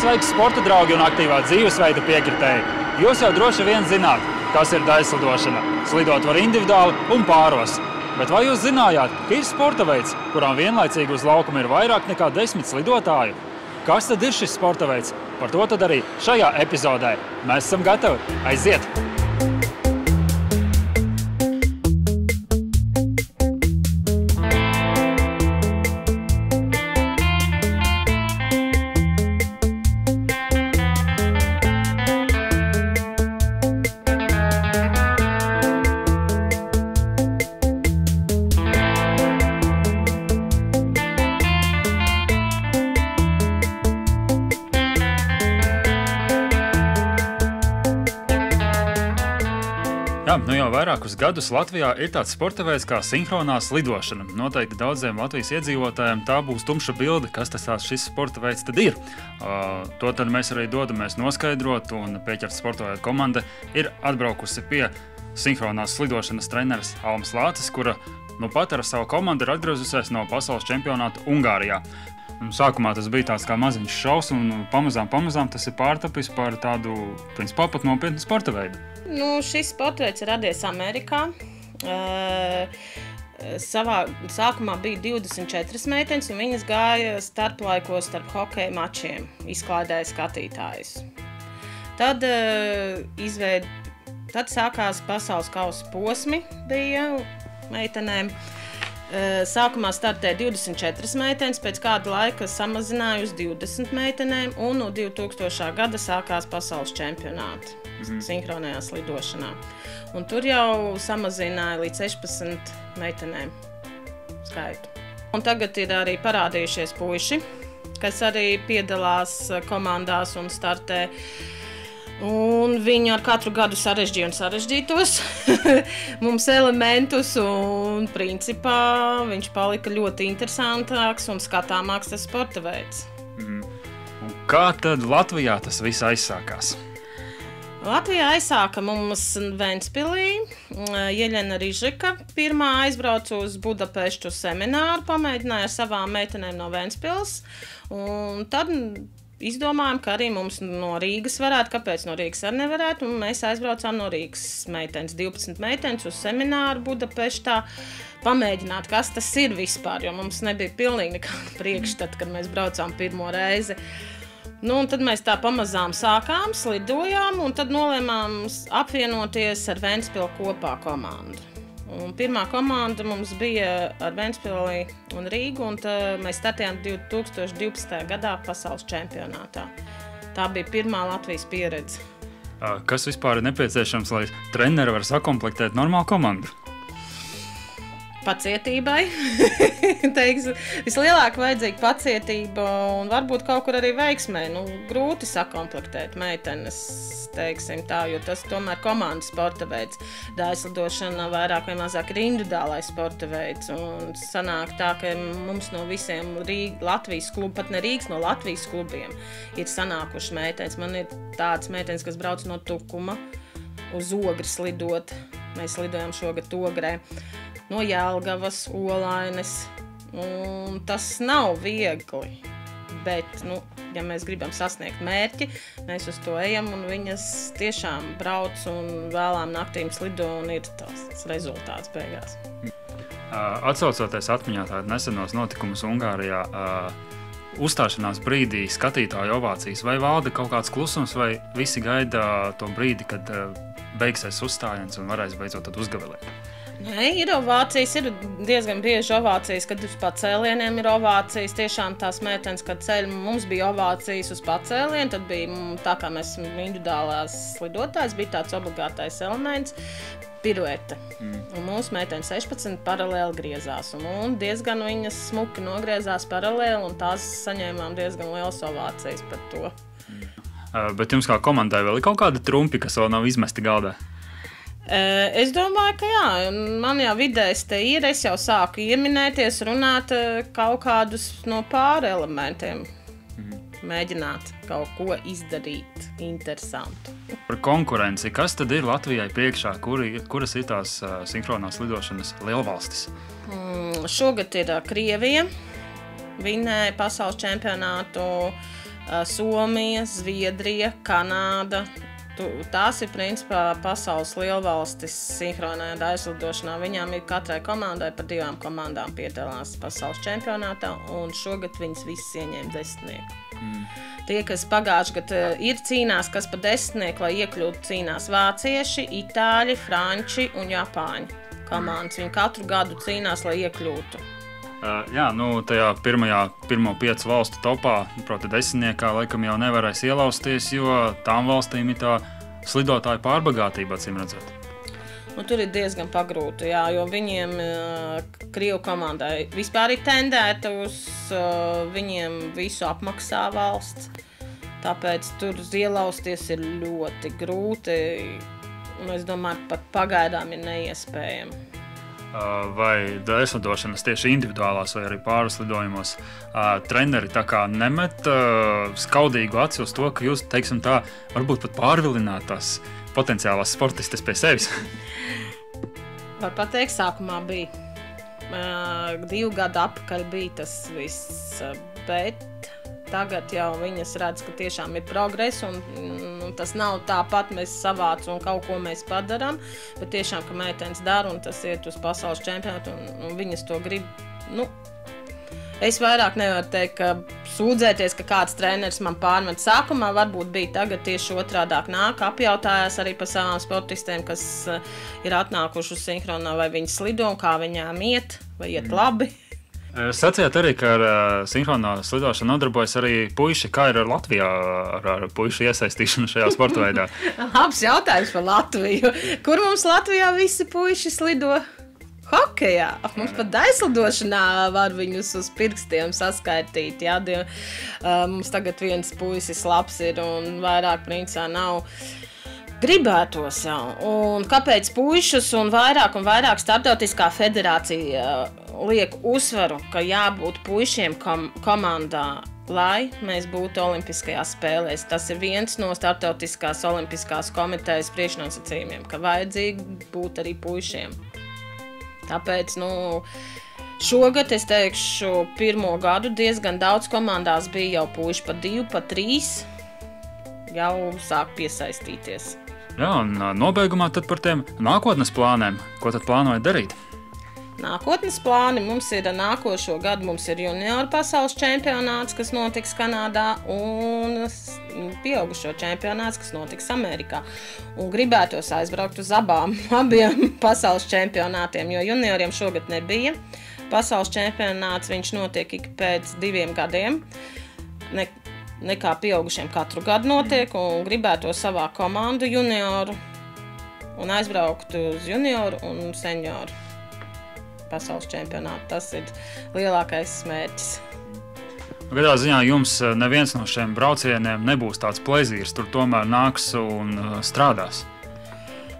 sveiks sporta draugi un aktīvā dzīvesveida piekritēji. Jūs jau droši vien zināt, kas ir daļslidošana. Slidot var individuāli un pāros. Bet vai jūs zinājāt, ka ir sporta veids, kurām vienlaicīgi uz laukuma ir vairāk nekā 10 slidotāju? Kas tad ir šis sporta veids? Par to tad arī šajā epizodē. Mēs esam gatavi. Aiziet! Jā, nu jau vairākus gadus Latvijā ir tāds sporta veids kā sinhronā slidošana. Noteikti daudziem Latvijas iedzīvotājiem tā būs tumša bilde, kas tas šis sporta veids tad ir. To tad mēs arī dodamies noskaidrot, un Pieķerta sporta veidu komanda ir atbraukusi pie sinhronās slidošanas treneris Almas Lācis, kura nu pat ar savu komandu ir atgriezusies no pasaules čempionāta Ungārijā. Sākumā tas bija tāds kā maziņš šovs, un pamazām tas ir pārtapis par tādu, principā, pat nopietnu sporta veidu. Nu, šis sporta veids ir radies Amerikā. Sākumā bija 24 meitenes, un viņas gāja starplaikos starp hokeja mačiem, izklaidēja skatītājus. Tad sākās pasaules kausa posmi bija meitenēm. Sākumā startēja 24 meitenes, pēc kāda laika samazināja uz 20 meitenēm, un no 2000. Gada sākās pasaules čempionāti sinhronajā slidošanā. Un tur jau samazināja līdz 16 meitenēm skaitu. Un tagad ir arī parādījušies puiši, kas arī piedalās komandās un startē. Un viņi ar katru gadu sarežģītos mums elementus, un principā viņš palika ļoti interesantāks un skatāmāks tas sporta veids. Un kā tad Latvijā tas viss aizsākās? Latvijā aizsāka mums Ventspilī. Jeļena Rižika pirmā aizbrauca uz Budapeštu semināru, pamēģināja ar savām meitenēm no Ventspils. Un tad izdomājām, ka arī mums no Rīgas varētu, kāpēc no Rīgas arī nevarētu, un mēs aizbraucām no Rīgas meitenes, 12 meitenes uz semināru Budapeštā, pamēģināt, kas tas ir vispār, jo mums nebija pilnīgi nekāda priekšstata, kad mēs braucām pirmo reizi. Nu, un tad mēs tā pamazām sākām, slidojām, un tad nolēmām apvienoties ar Ventspilu kopā komandu. Un pirmā komanda mums bija ar Ventspili un Rīgu, un mēs startējām 2012. gadā pasaules čempionātā. Tā bija pirmā Latvijas pieredze. Kas vispār ir nepieciešams, lai treneri var sakomplektēt normālu komandu? Pacietībai. Vislielāk vajadzīga pacietība un varbūt kaut kur arī veiksmē. Nu, grūti sakomplektēt meitenes, teiksim tā, jo tas tomēr komandas sporta veids. Daļslidošana vairāk vai mazāk ir individuālais sporta veids. Un sanāk tā, ka mums no visiem Latvijas klubu, pat ne Rīgas, no Latvijas klubiem ir sanākuši meitenes. Man ir tāds meitenes, kas brauc no Tukuma uz Ogri slidot. Mēs slidojam šogad Ogrē. No Jelgavas, Olaines, un tas nav viegli, bet, nu, ja mēs gribam sasniegt mērķi, mēs uz to ejam, un viņas tiešām brauc un vēlām naktīm slido, un ir tas rezultāts beigās. Atsaucoties atmiņā tādu nesenos notikumus Ungārijā, uzstāšanās brīdī skatītāju ovācijas, vai valda kaut kāds klusums, vai visi gaida to brīdi, kad beigsies uzstājiens un varēs beidzot tad uzgavilēt? Nē, ir ovācijas, ir diezgan bieži ovācijas, kad uz pacēlieniem ir ovācijas. Tiešām tās meitenes, kad ceļ, mums bija ovācijas uz pacēlienu, tad bija tā kā mēs individuālās slidotājs, bija tāds obligātais elements, piruete. Un mūsu meitenes 16 paralēli griezās, un diezgan viņas smuki nogriezās paralēli, un tās saņēmām diezgan lielas ovācijas par to. Bet jums kā komandai vēl ir kaut kādi trumpi, kas vēl nav izmesti galdā? Es domāju, ka jā, man jau vidēs te ir, es jau sāku ieminēties, runāt kaut kādus no pāri elementiem, mēģināt kaut ko izdarīt interesantu. Par konkurenci, kas tad ir Latvijai priekšā, kuras ir tās sinhronās lidošanas lielvalstis? Šogad ir Krievija, vinēja pasaules čempionātu Somija, Zviedrija, Kanāda. Tās ir principā pasaules lielvalstis sinhronajā aizlidošanā. Viņām ir katrai komandai par 2 komandām piedalās pasaules čempionātā, un šogad viņas visas ieņēma 10. Tie, kas pagājuši gadu ir cīnās, kas pa 10, lai iekļūtu, cīnās vācieši, itāļi, franči un japāņi komandas. Viņi katru gadu cīnās, lai iekļūtu. Jā, tajā pirmo 5 valstu topā, proti 10, laikam jau nevarēs ielausties, jo tām valstīm ir tā slidotāja pārbagātība, acīm redzot. Tur ir diezgan pagrūti, jā, jo viņiem Krievu komandai vispār ir tendēta uz viņiem visu apmaksā valsts. Tāpēc tur ielausties ir ļoti grūti, un es domāju, pat pagaidām ir neiespējami. Vai aizlidošanas tieši individuālās vai arī pārslidojumos treneri tā kā nemet skaudīgu aci uz to, ka jūs, teiksim tā, varbūt pat pārvilināt tās potenciālās sportistes pie sevis? Var pateikt, sākumā bija. 2 gadu atpakaļ bija tas viss, bet tagad jau viņas redz, ka tiešām ir progress, un tas nav tāpat mēs savāc un kaut ko mēs padaram, bet tiešām, ka meitenes dara, un tas iet uz pasaules čempionātu, un viņas to grib. Es vairāk nevaru teikt, ka sūdzēties, ka kāds treneris man pārmet sākumā, varbūt bija tagad tieši otrādāk nāk, apjautājās arī par savām sportistēm, kas ir atnākuši uz sinhronā, vai viņi slido un kā viņām iet, vai iet labi. Sacījāt arī, ka ar sinhronā slidošanu nodarbojas arī puiši. Kā ir Latvijā ar puišu iesaistīšanu šajā sporta veidā? Labs jautājums par Latviju. Kur mums Latvijā visi puiši slido? Hokejā. Mums pat aizlidošanā var viņus uz pirkstiem saskaitīt. Jā, mums tagad viens puisis labs ir un vairāk principā nav. Gribētos jau. Un kāpēc puišus un vairāk starptautiskā federācija liek uzsvaru, ka jābūt puišiem komandā, lai mēs būtu olimpiskajās spēlēs. Tas ir viens no starptautiskās olimpiskās komitejas priekšnosacījumiem, ka vajadzīgi būt arī puišiem. Tāpēc, šogad, es teikšu, 1. gadu diezgan daudz komandās bija jau puiši pa 2, pa 3, jau sāk piesaistīties. Jā, un nobeigumā tad par tiem nākotnes plāniem. Ko tad plānojat darīt? Nākotnes plāni mums ir nākošo gadu, mums ir junioru pasaules čempionāts, kas notiks Kanādā, un pieaugušo čempionāts, kas notiks Amerikā. Un gribētos aizbraukt uz abiem pasaules čempionātiem, jo junioriem šogad nebija. Pasaules čempionāts viņš notiek ik pēc 2 gadiem. Nekā pieaugušiem katru gadu notiek, un gribētu savā komandu junioru un aizbraukt uz junioru un senioru pasaules čempionātu. Tas ir lielākais mērķis. Kādā ziņā jums neviens no šiem braucieniem nebūs tāds plezīrs, tur tomēr nāks un strādās?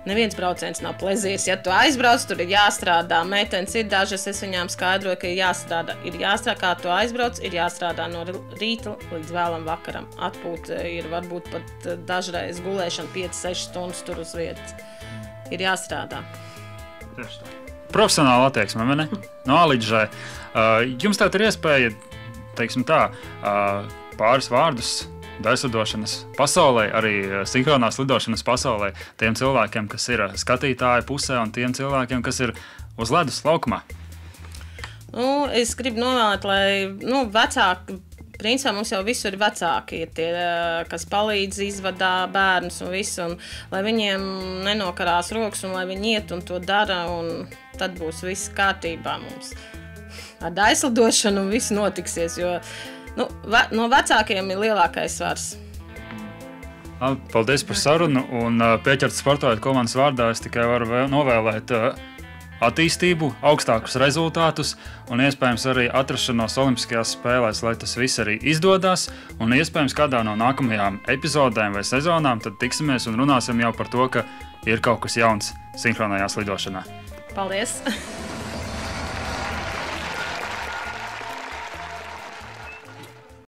Neviens brauciens nav plezīrs. Ja tu aizbrauc, tur ir jāstrādā. Meitenes ir dažas, es viņām skaidroju, ka ir jāstrādā, kā tu aizbrauc, ir jāstrādā no rīta līdz vēlam vakaram. Atpūta ir varbūt pat dažreiz gulēšana 5-6 stundas tur uz vietas. Ir jāstrādā. Tieši tā. Profesionāla attieksme, vai ne? No A līdz Ž. Jums tātad ir iespēja, teiksim tā, pāris vārdus aizlidošanas pasaulē, arī sinhronās lidošanas pasaulē, tiem cilvēkiem, kas ir skatītāju pusē un tiem cilvēkiem, kas ir uz ledus laukumā? Es gribu novēlēt, lai vecāki, principā mums jau visur ir vecāki, ir tie, kas palīdz, izvadā bērnus un visu, un lai viņiem nenokarās rokas un lai viņi iet un to dara, un tad būs viss kārtībā mums. Ar aizlidošanu un viss notiksies, jo no vecākiem ir lielākais svars. Paldies par sarunu, un Pieķertas sportveida komandas vārdā es tikai varu novēlēt attīstību, augstākus rezultātus un iespējams arī atrašanos olimpiskajās spēlēs, lai tas viss arī izdodas, un iespējams kādā no nākamajām epizodēm vai sezonām tad tiksimies un runāsim jau par to, ka ir kaut kas jauns sinhronajā slidošanā. Paldies!